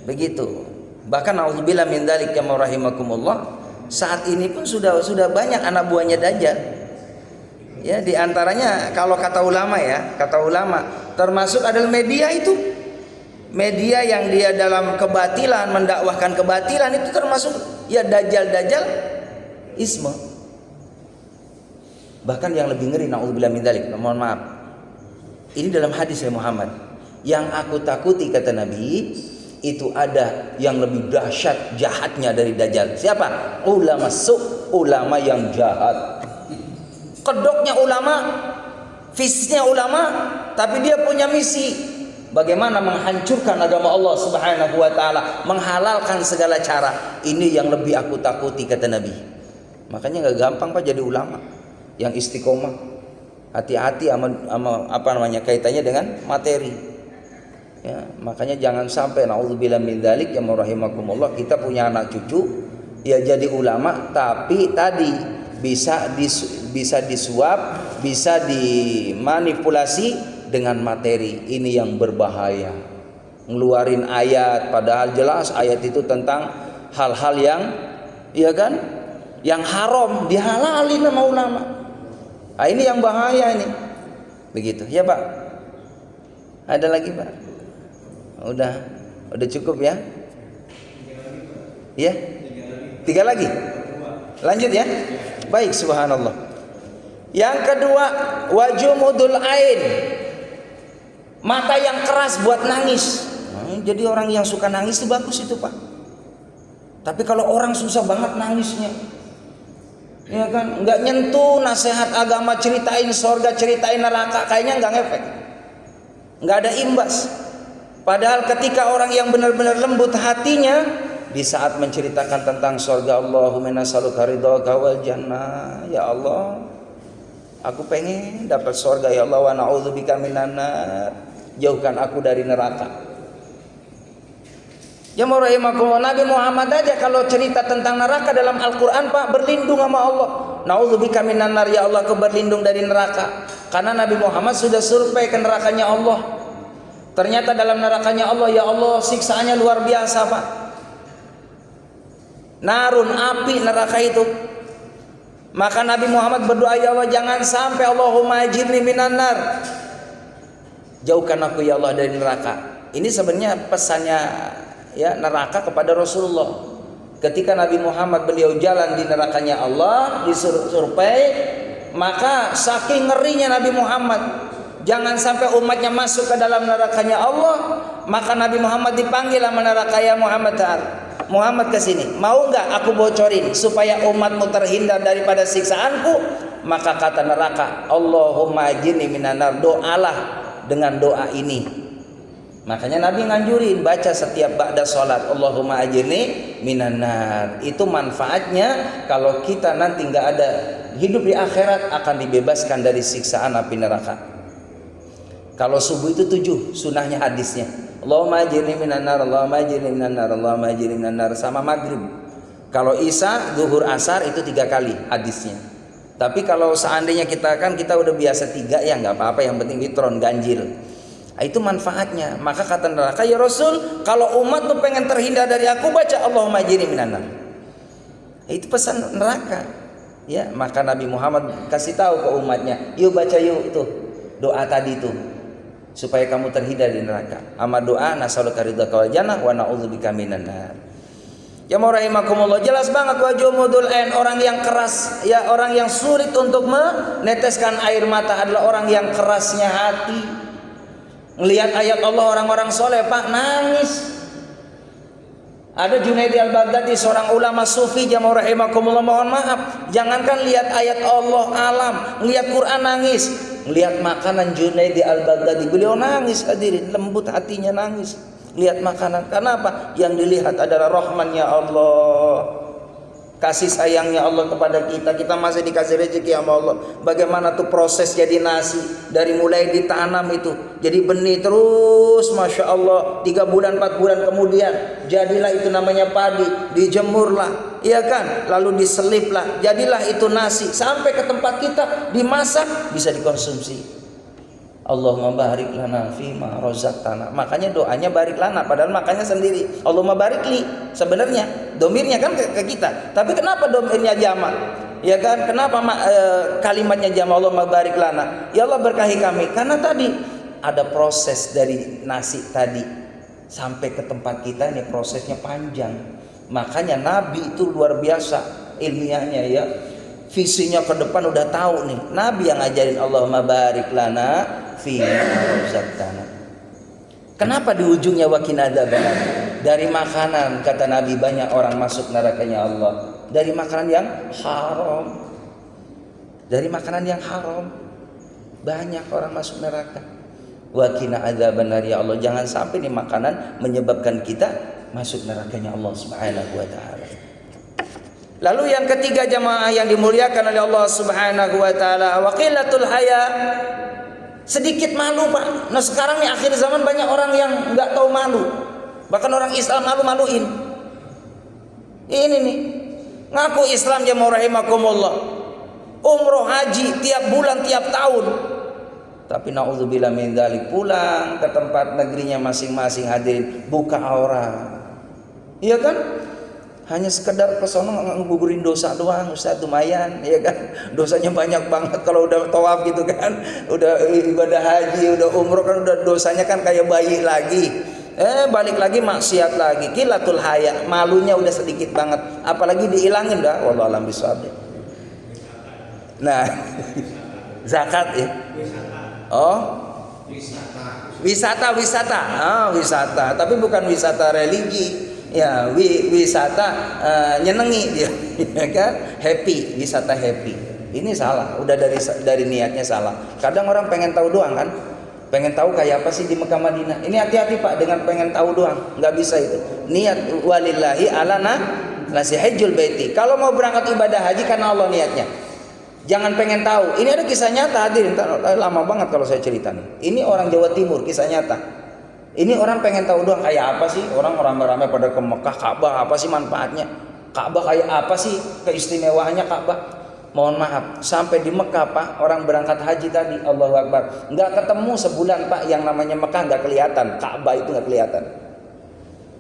Begitu. Bahkan auzubillah min dzalik kama rahimakumullah, saat ini pun sudah banyak anak buahnya Dajjal. Ya, di antaranya kalau kata ulama, termasuk adalah media itu. Media yang dia dalam kebatilan, mendakwahkan kebatilan, itu termasuk ya Dajjal isma. Bahkan yang lebih ngeri, naudzubillah min dzalik, mohon maaf. Ini dalam hadis ya Muhammad, yang aku takuti kata Nabi, itu ada yang lebih dahsyat jahatnya dari Dajjal. Siapa? Ulama ulama yang jahat. Kedoknya ulama, visinya ulama, tapi dia punya misi bagaimana menghancurkan agama Allah Subhanahu wa taala, menghalalkan segala cara. Ini yang lebih aku takuti kata Nabi. Makanya enggak gampang Pak jadi ulama yang istiqomah. Hati-hati sama kaitannya dengan materi. Ya, makanya jangan sampai naudzubillah min dzalik ya rahimakumullah, kita punya anak cucu ya jadi ulama tapi tadi bisa disuap, bisa dimanipulasi dengan materi. Ini yang berbahaya. Ngeluarin ayat padahal jelas ayat itu tentang hal-hal yang yang haram dihalalin sama ulama. Nah, ini yang bahaya ini. Begitu. Ya, Pak. Ada lagi, Pak? Udah cukup ya? Ya? 3 lagi? Lanjut ya? Baik, subhanallah. Yang kedua, wajumudul ain, mata yang keras buat nangis. Jadi orang yang suka nangis itu bagus itu Pak. Tapi kalau orang susah banget nangisnya, ya kan, nggak nyentuh nasihat agama, ceritain sorga, ceritain neraka, kayaknya nggak ngefek, nggak ada imbas. Padahal ketika orang yang benar-benar lembut hatinya, di saat menceritakan tentang sorga, Allahumma nas'aluka ridhaka wal jannah, ya Allah, aku pengen dapat sorga ya Allah, wa na'udzubika minan nar, jauhkan aku dari neraka. Ya rahimakumullah, Nabi Muhammad aja kalau cerita tentang neraka dalam Al-Quran, Pak, berlindung sama Allah. Na'udzubika minan nar, ya Allah, aku berlindung dari neraka. Karena Nabi Muhammad sudah survei ke nerakanya Allah. Ternyata dalam nerakanya Allah, ya Allah, siksaannya luar biasa, Pak. Narun, api neraka itu. Maka Nabi Muhammad berdoa, ya Allah, jangan sampai, Allahumma ajirni minan nar, jauhkan aku ya Allah dari neraka. Ini sebenarnya pesannya ya neraka kepada Rasulullah. Ketika Nabi Muhammad beliau jalan di nerakanya Allah, disurvei, maka saking ngerinya Nabi Muhammad, jangan sampai umatnya masuk ke dalam nerakanya Allah, maka Nabi Muhammad dipanggil sama neraka, ya Muhammad, Muhammad kesini, mau nggak aku bocorin supaya umatmu terhindar daripada siksaanku? Maka kata neraka, Allahumma ajirni minan nar, doalah dengan doa ini. Makanya Nabi nganjurin baca setiap ba'da sholat, Allahumma ajirni minan nar. Itu manfaatnya kalau kita nanti nggak ada hidup di akhirat, akan dibebaskan dari siksaan api neraka. Kalau subuh itu 7 sunahnya hadisnya, Allahumma ajirni minan nar, Allahumma ajirni minan nar, Allahumma ajirni minan nar, sama maghrib. Kalau isya, zuhur, asar itu 3 kali hadisnya. Tapi kalau seandainya kita udah biasa 3, ya nggak apa-apa, yang penting witron, ganjil. Itu manfaatnya. Maka kata neraka, ya Rasul, kalau umat tuh pengen terhindar dari aku, baca Allahumma ajirni minan nar. Itu pesan neraka. Ya, maka Nabi Muhammad kasih tahu ke umatnya, yuk baca yuk itu doa tadi itu, supaya kamu terhindar dari neraka. Ama doa nas'aluka ridhaka wal jannah wa na'udzubika minan nar. Ya rahimakumullah, jelas banget wajumudul ain, orang yang keras, ya orang yang sulit untuk meneteskan air mata adalah orang yang kerasnya hati. Ngelihat ayat Allah, orang-orang soleh, Pak, nangis. Ada Junaidi al-Baghdadi, seorang ulama sufi, jamaah rahimakumullah, mohon maaf, jangankan lihat ayat Allah alam, lihat Quran nangis. Lihat makanan Junaidi al-Baghdadi, beliau nangis, hadirin, lembut hatinya nangis. Lihat makanan, kenapa? Yang dilihat adalah rahmannya Allah, kasih sayangnya Allah kepada kita. Kita masih dikasih rezeki sama Allah. Bagaimana tuh proses jadi nasi, dari mulai ditanam itu jadi benih terus, masya Allah, 3 bulan 4 bulan kemudian jadilah itu namanya padi, dijemurlah, iya kan, lalu diseliplah, jadilah itu nasi, sampai ke tempat kita dimasak, bisa dikonsumsi. Allahumma barik lana fima razaqtana. Makanya doanya barik lana, padahal makanya sendiri Allahumma barik li. Sebenarnya domirnya kan ke kita, tapi kenapa domirnya jamak? Ya kan, kenapa kalimatnya jamak, Allahumma barik lana, ya Allah berkahi kami? Karena tadi ada proses dari nasi tadi sampai ke tempat kita, ini prosesnya panjang. Makanya Nabi itu luar biasa ilmiahnya, ya, visinya ke depan udah tahu nih. Nabi yang ngajarin Allahumma barik lana fi razaqtana. Kenapa di ujungnya waqina adzabannar? Dari makanan, kata Nabi, banyak orang masuk nerakanya Allah. Dari makanan yang haram. Dari makanan yang haram banyak orang masuk neraka. Waqina adzabannar, ya Allah, jangan sampai nih makanan menyebabkan kita masuk nerakanya Allah Subhanahu wa taala. Lalu yang ketiga, jamaah yang dimuliakan oleh Allah Subhanahu wa taala, waqilatul haya, sedikit malu, Pak. Nah sekarang nih akhir zaman banyak orang yang nggak tahu malu, bahkan orang Islam malu-maluin. Ini nih ngaku Islam, jamaah rahimakumullah, umroh haji tiap bulan tiap tahun, tapi naudzubillah min dzalik, pulang ke tempat negerinya masing-masing, hadirin, buka aurat, iya kan? Hanya sekedar ke sono nguburin dosa doang, Ustaz, lumayan, ya kan? Dosanya banyak banget kalau udah tawaf gitu kan, udah ibadah haji, udah umroh kan, udah dosanya kan kayak bayi lagi. Balik lagi maksiat lagi, qilatul haya, malunya udah sedikit banget, apalagi dihilangin dah, wallahu alam bisawab. Nah, zakat ya. Oh, wisata. Wisata, tapi bukan wisata religi. Ya, wisata nyenengi dia, ya kan? Happy, wisata happy. Ini salah, udah dari niatnya salah. Kadang orang pengen tahu doang kan, pengen tahu kayak apa sih di Mekah Madinah. Ini hati-hati Pak dengan pengen tahu doang, nggak bisa itu. Niat walillahi alana nasi hajjul baiti. Kalau mau berangkat ibadah haji karena Allah niatnya. Jangan pengen tahu. Ini ada kisah nyata hadirin. Lama banget kalau saya cerita nih. Ini orang Jawa Timur, kisah nyata. Ini orang pengen tahu doang kayak apa sih orang ramai-ramai pada ke Mekah, Ka'bah apa sih manfaatnya? Ka'bah kayak apa sih keistimewaannya Ka'bah? Mohon maaf, sampai di Mekah Pak, orang berangkat haji tadi, Allahu Akbar, nggak ketemu sebulan Pak yang namanya Mekah nggak kelihatan, Ka'bah itu nggak kelihatan.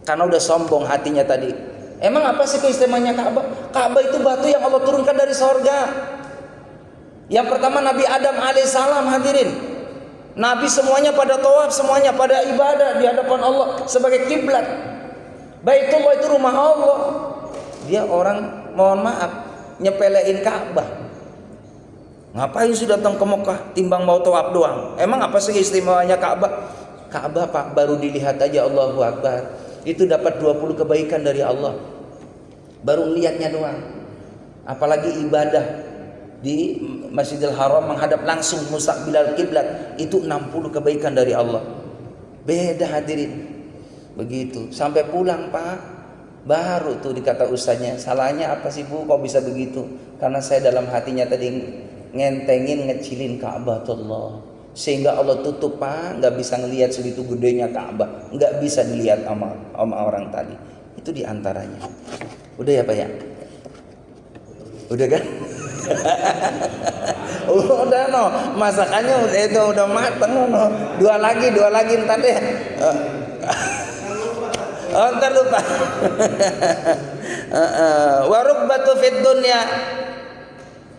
Karena udah sombong hatinya tadi. Emang apa sih keistimewaannya Ka'bah? Ka'bah itu batu yang Allah turunkan dari sorga. Yang pertama Nabi Adam alaihissalam hadirin. Nabi semuanya pada tawaf, semuanya pada ibadah di hadapan Allah sebagai kiblat. Baitullah itu rumah Allah. Dia orang, mohon maaf, nyepelein Ka'bah. Ngapain sih datang ke Mekah timbang mau tawaf doang? Emang apa sih istimewanya Ka'bah? Ka'bah Pak baru dilihat aja Allahu Akbar. Itu dapat 20 kebaikan dari Allah. Baru lihatnya doang. Apalagi ibadah di Masjidil Haram menghadap langsung mustaqbilal kiblat itu 60 kebaikan dari Allah. Beda hadirin. Begitu. Sampai pulang Pak, baru tuh dikata ustaznya, salahnya apa sih Bu kok bisa begitu? Karena saya dalam hatinya tadi ngentengin ngecilin Ka'batullah. Sehingga Allah tutup Pak, nggak bisa ngelihat segitu gedenya Ka'bah, nggak bisa dilihat sama orang tadi. Itu diantaranya. Udah ya Pak ya? Udah kan? Udah no, masakannya itu udah mateng no. Dua lagi ntar deh. Oh, ntar lupa. Warukbatu fid dunya.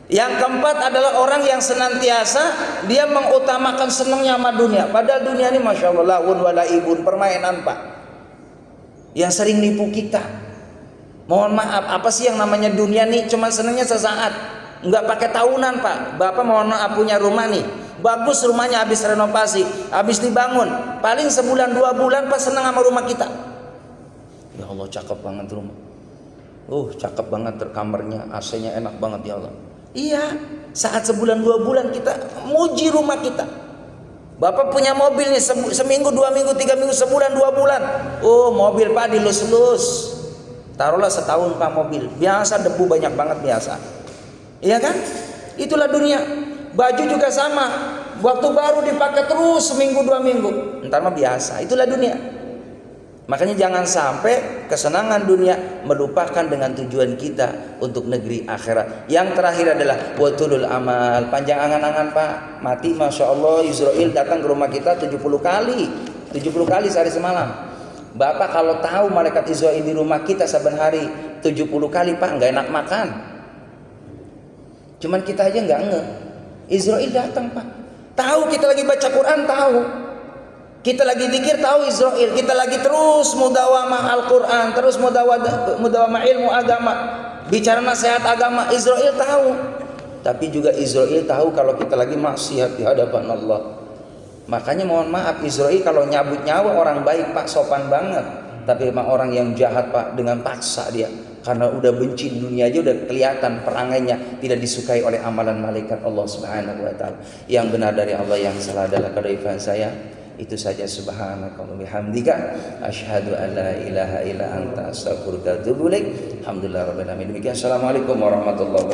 Yang keempat adalah orang yang senantiasa dia mengutamakan senangnya sama dunia. Padahal dunia ini masya Allah lawun walaibun, permainan Pak. Yang sering nipu kita. Mohon maaf, apa sih yang namanya dunia nih? Cuma senangnya sesaat. Nggak pakai tahunan Pak. Bapak mohon maaf punya rumah nih, bagus rumahnya, habis renovasi, habis dibangun, paling sebulan 2 bulan Pak senang sama rumah kita. Ya Allah cakep banget rumah, cakep banget kamarnya, AC-nya enak banget ya Allah. Iya, saat sebulan 2 bulan kita muji rumah kita. Bapak punya mobil nih seminggu 2 minggu 3 minggu sebulan 2 bulan, mobil Pak dilus-lus, taruhlah setahun Pak mobil, biasa debu banyak banget biasa. Iya kan? Itulah dunia. Baju juga sama. Waktu baru dipakai terus seminggu 2 minggu. Entar mah biasa. Itulah dunia. Makanya jangan sampai kesenangan dunia melupakan dengan tujuan kita untuk negeri akhirat. Yang terakhir adalah watulul amal. Panjang angan-angan Pak. Mati Masya Allah Israel datang ke rumah kita 70 kali. 70 kali sehari semalam. Bapak kalau tahu malaikat Israel di rumah kita saban hari 70 kali Pak nggak enak makan. Cuman kita aja nggak nge. Israel datang Pak. Tahu kita lagi baca Quran tahu. Kita lagi zikir tahu Israel. Kita lagi terus mudawamah Al-Quran, terus mudawamah ilmu agama, bicara nasihat agama. Israel tahu. Tapi juga Israel tahu kalau kita lagi maksiat di hadapan Allah. Makanya mohon maaf Israel kalau nyabut nyawa orang baik Pak sopan banget. Tapi memang orang yang jahat Pak dengan paksa dia. Karena udah benci dunia aja udah kelihatan perangainya tidak disukai oleh amalan malaikat Allah Subhanahu wa taala. Yang benar dari Allah, yang salah adalah kedaifan saya. Itu saja, subhanakallahumma bihamdika asyhadu an la ilaha illa anta astaghfiruka wa atubu ilaik. Alhamdulillahirabbil alamin. Assalamualaikum warahmatullahi wabarakatuh.